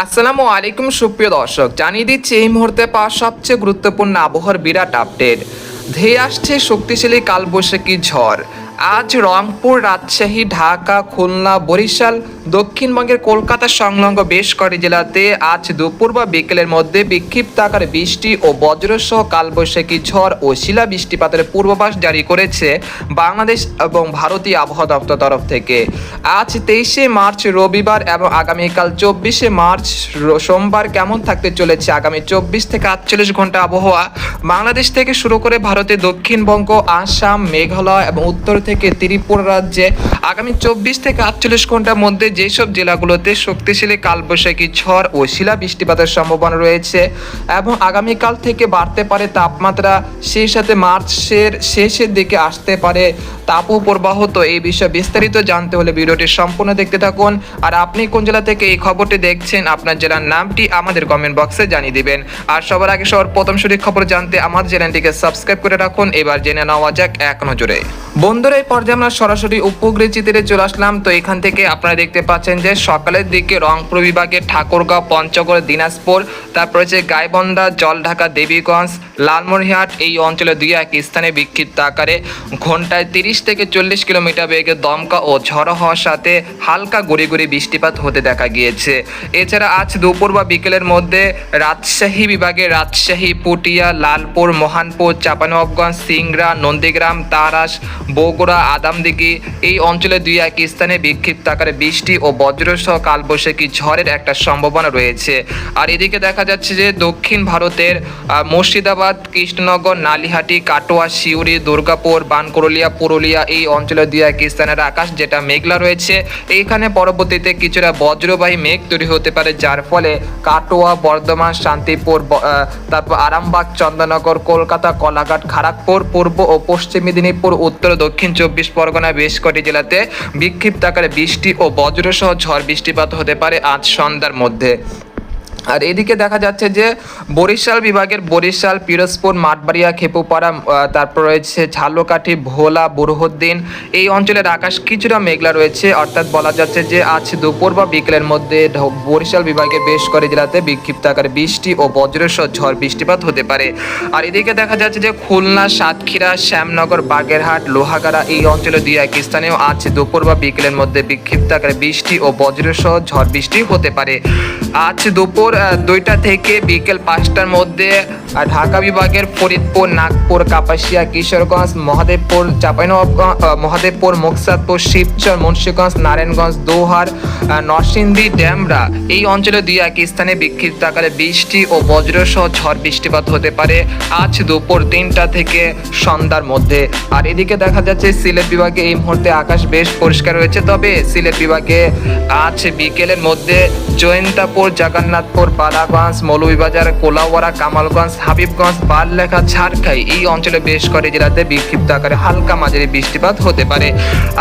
আসসালামু আলাইকুম সুপ্রিয় দর্শক, জানিয়ে দিচ্ছি এই মুহূর্তে পাওয়া সবচেয়ে গুরুত্বপূর্ণ আবহাওয়ার বিরাট আপডেট। ধেয়ে আসছে শক্তিশালী কালবৈশাখী ঝড়। আজ রংপুর, রাজশাহী, ঢাকা, খুলনা, বরিশাল, দক্ষিণবঙ্গের কলকাতা সংলগ্ন বেশ কয়েকটি জেলাতে আজ দুপুর বা বিকেলের মধ্যে বিক্ষিপ্ত আকারে বৃষ্টি ও বজ্রসহ কালবৈশাখী ঝড় ও শিলা বৃষ্টিপাতের পূর্বাভাস জারি করেছে বাংলাদেশ এবং ভারতীয় আবহাওয়া দপ্তর তরফ থেকে। আজ 23শে মার্চ রবিবার এবং আগামীকাল 24শে মার্চ সোমবার কেমন থাকতে চলেছে আগামী 24 থেকে 48 ঘন্টা আবহাওয়া বাংলাদেশ থেকে শুরু করে ভারতের দক্ষিণবঙ্গ, আসাম, মেঘালয় এবং উত্তর থেকে ত্রিপুরা রাজ্যে আগামী 24 থেকে 48 ঘন্টার মধ্যে যেসব জেলাগুলোতে শক্তিশালী কালবৈশাখী ঝড় ও শিলা বৃষ্টিপাতের সম্ভাবনা রয়েছে এবং আগামীকাল থেকে বাড়তে পারে তাপমাত্রা, সেই সাথে মার্চের শেষের দিকে আসতে পারে তাপপ্রবাহ। তো এই বিষয়ে বিস্তারিত জানতে হলে ভিডিওটি সম্পূর্ণ দেখতে থাকুন। আর আপনি কোন জেলা থেকে এই খবরটি দেখছেন, আপনার জেলার নামটি আমাদের কমেন্ট বক্সে জানিয়ে দিবেন। আর সবার আগে সবার প্রথম সঠিক খবর জানতে আমাদের চ্যানেলটিকে সাবস্ক্রাইব করে রাখুন। এবার জেনে নেওয়া যাক এক নজরে। বন্ধুরা, এই পর্যায়ে আমরা সরাসরি উপগ্রহ চিত্রে চলে আসলাম। তো এখান থেকে আপনারা দেখতে পাচ্ছেন যে সকালের দিকে রংপুর বিভাগের ঠাকুরগাঁও, পঞ্চগড়, দিনাজপুর, তারপর হচ্ছে গাইবান্ধা, জলঢাকা, দেবীগঞ্জ, লালমনিরহাট এই অঞ্চলে দুই এক স্থানে বিক্ষিপ্ত আকারে ঘন্টায় 30 থেকে 40 কিলোমিটার বেগে দমকা ও ঝড়ো হওয়ার সাথে হালকা গুড়ি গুড়ি বৃষ্টিপাত হতে দেখা গিয়েছে। এছাড়া আজ দুপুর বা বিকেলের মধ্যে রাজশাহী বিভাগে রাজশাহী, পুটিয়া, লালপুর, মহানপুর, চাঁপাইনবাবগঞ্জ, সিংড়া, নন্দীগ্রাম, তারাস, বগুড়া, আদামদিঘি এই অঞ্চলে দুই এক স্থানে বিক্ষিপ্ত আকারে বৃষ্টি ও বজ্রসহ কালবৈশাখী ঝড়ের একটা সম্ভাবনা রয়েছে। আর এদিকে দেখা যাচ্ছে যে দক্ষিণ ভারতের মুর্শিদাবাদ, কৃষ্ণনগর, নালিহাটি, কাটোয়া, সিউড়ি, দুর্গাপুর, বানকরলিয়া, পুরুলিয়া এই অঞ্চলে দুই এক স্থানের আকাশ যেটা মেঘলা রয়েছে, এইখানে পরবর্তীতে কিছুটা বজ্রবাহী মেঘ তৈরি হতে পারে, যার ফলে কাটোয়া, বর্ধমান, শান্তিপুর, তারপর আরামবাগ, চন্দননগর, কলকাতা, কলাঘাট, খড়গপুর, পূর্ব ও পশ্চিম মেদিনীপুর, উত্তর ও দক্ষিণ 24 পরগনা বেশ কয়েকটি জেলাতে বিক্ষিপ্ত আকারে বৃষ্টি ও বজ্রসহ ঝড় বৃষ্টিপাত হতে পারে আজ সন্ধ্যার মধ্যে। আর এদিকে দেখা যাচ্ছে যে বরিশাল বিভাগের বরিশাল, পিরোজপুর, মাঠবাড়িয়া, খেপুপাড়া, তারপর রয়েছে ঝালকাঠি, ভোলা, বুরহুদ্দিন এই অঞ্চলের আকাশ কিছুটা মেঘলা রয়েছে। অর্থাৎ বলা যাচ্ছে যে আজ দুপুর বা বিকেলের মধ্যে বরিশাল বিভাগের বেশ কয়েকটি জেলাতে বিক্ষিপ্ত আকারে বৃষ্টি ও বজ্রসহ ঝড় বৃষ্টিপাত হতে পারে। আর এদিকে দেখা যাচ্ছে যে খুলনা, সাতক্ষীরা, শ্যামনগর, বাগেরহাট, লোহাগাড়া এই অঞ্চলে দুই এক স্থানেও আজ দুপুর বা বিকেলের মধ্যে বিক্ষিপ্ত আকারে বৃষ্টি ও বজ্রসহ ঝড় বৃষ্টি হতে পারে। আজ দুপুর 2টা থেকে বিকেল 5টার মধ্যে ঢাকা বিভাগের ফরিদপুর, নাগপুর, কাপাসিয়া, কিশোরগঞ্জ, মহাদেবপুর, মহাদেবপুর, মোকসাদপুর, শিবচর, মুন্সিগঞ্জ, নারায়ণগঞ্জ, দোহার, নরসিংদী, ড্যামরা এই অঞ্চলে দুই এক স্থানে বিক্ষিপ্ত আকারে বৃষ্টি ও বজ্রসহ ঝড় বৃষ্টিপাত হতে পারে আজ দুপুর 3টা থেকে সন্ধ্যার মধ্যে। আর এদিকে দেখা যাচ্ছে সিলেট বিভাগে এই মুহূর্তে আকাশ বেশ পরিষ্কার রয়েছে, তবে সিলেট বিভাগে আজ বিকেলের মধ্যে জয়ন্তাপুর, জগন্নাথপুর, বালাগঞ্জ, মৌলভীবাজার, কোলাউড়া, কামালগঞ্জ, হাবিবগঞ্জ, বারলেখা, ঝাড়খাই এই অঞ্চলে বেশ কয়েকটি জেলাতে বিক্ষিপ্ত আকারে হালকা মাঝারি বৃষ্টিপাত হতে পারে।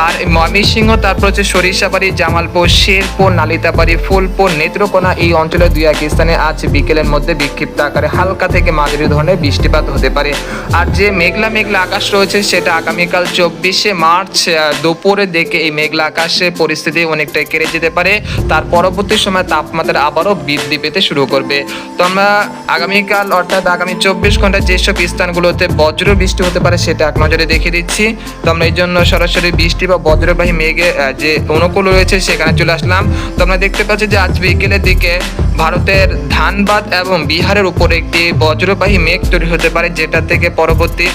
আর ময়মনসিংহ, তারপর হচ্ছে সরিষাবাড়ি, জামালপুর, শেরপুর, নালিতাবাড়ি, ফুলপুর, নেত্রকোনা এই অঞ্চলে দুই এক স্থানে আজ বিকেলের মধ্যে বিক্ষিপ্ত আকারে হালকা থেকে মাঝারি ধরনের বৃষ্টিপাত হতে পারে। আর যে মেঘলা মেঘলা আকাশ রয়েছে সেটা আগামীকাল 24শে মার্চ দুপুরের দিকে এই মেঘলা আকাশের পরিস্থিতি অনেকটাই কেড়ে যেতে পারে। তার পরবর্তী সময় তাপমাত্রা আবারও বৃদ্ধি পেতে শুরু করবে। তো আমরা আগামীকাল অর্থাৎ আগামী 24 ঘন্টায় যেসব স্থানগুলোতে বজ্র বৃষ্টি হতে পারে সেটা এক নজরে দেখিয়ে দিচ্ছি। তো আমরা এই জন্য সরাসরি বৃষ্টি বা বজ্রবাহী মেঘে যে অনুকূল রয়েছে সেখানে চলে আসলাম। তো আমরা দেখতে পাচ্ছি যে আজ বিকেলের দিকে ভারতের ধানবাদ এবং বিহারের উপরে একটি বজ্রবাহী মেঘ তৈরি হতে পারে, যেটা থেকে পরবর্তী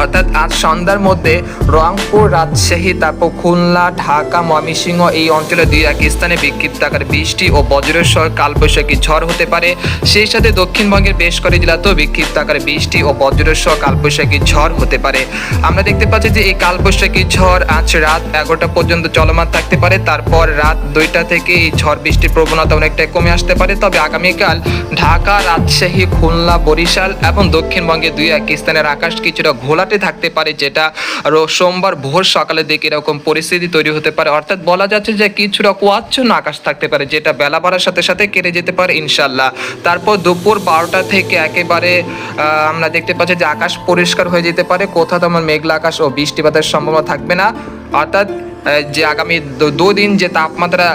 অর্থাৎ আজ সন্ধ্যার মধ্যে রংপুর, রাজশাহী, তারপর খুলনা, ঢাকা, ময়মনসিংহ এই অঞ্চলে দুই এক স্থানে বিক্ষিপ্ত আকারে বৃষ্টি ও বজ্রসহ কালবৈশাখী ঝড় হতে পারে। সেই সাথে দক্ষিণবঙ্গের বেশ কয়েকটি জেলাতেও বিক্ষিপ্ত আকারে বৃষ্টি ও বজ্রসহ কালবৈশাখী ঝড় হতে পারে। আমরা দেখতে পাচ্ছি যে এই কালবৈশাখী ঝড় আজ রাত 11টা পর্যন্ত চলমান থাকতে পারে, তারপর রাত 2টা থেকে এই ঝড় বৃষ্টির প্রবণতা অনেকটাই কমে আসতে পারে। তবে আগামীকাল ঢাকা, রাজশাহী, খুলনা, বরিশাল এবং দক্ষিণবঙ্গের দুই এক স্থানের আকাশ কিছুটা ঘোলাটে থাকতে পারে, যেটা সোমবার ভোর সকালের দিকে এরকম পরিস্থিতি তৈরি হতে পারে। অর্থাৎ বলা যাচ্ছে যে কিছুটা কুয়াচ্ছন্ন আকাশ থাকতে পারে, যেটা বেলা বাড়ার সাথে সাথে কেটে যেতে পারে ইনশাল্লাহ। তারপর দুপুর 12টা থেকে একেবারে আমরা দেখতে পাচ্ছি যে আকাশ পরিষ্কার হয়ে যেতে পারে, কোথাও তেমন মেঘলা আকাশ ও বৃষ্টিপাতের সম্ভাবনা থাকবে না। অর্থাৎ যে আগামী দুদিন যে তাপমাত্রা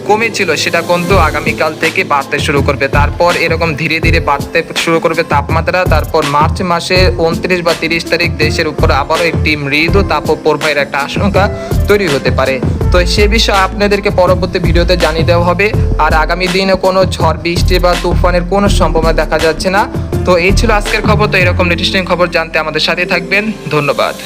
কমেছিল সেটা কিন্তু আগামীকাল থেকে বাড়তে শুরু করবে। তারপর এরকম ধীরে ধীরে বাড়তে শুরু করবে তাপমাত্রা। তারপর মার্চ মাসে 29 বা 30 তারিখ দেশের উপর আবারও একটি মৃদু তাপপ্রবাহের একটা আশঙ্কা তৈরি হতে পারে। তো সে বিষয়ে আপনাদেরকে পরবর্তী ভিডিওতে জানিয়ে দেওয়া হবে। আর আগামী দিনে কোনো ঝড় বৃষ্টি বা তুফানের কোনো সম্ভাবনা দেখা যাচ্ছে না। তো এই ছিল আজকের খবর। তো এরকম লেটেস্ট খবর জানতে আমাদের সাথে থাকবেন। ধন্যবাদ।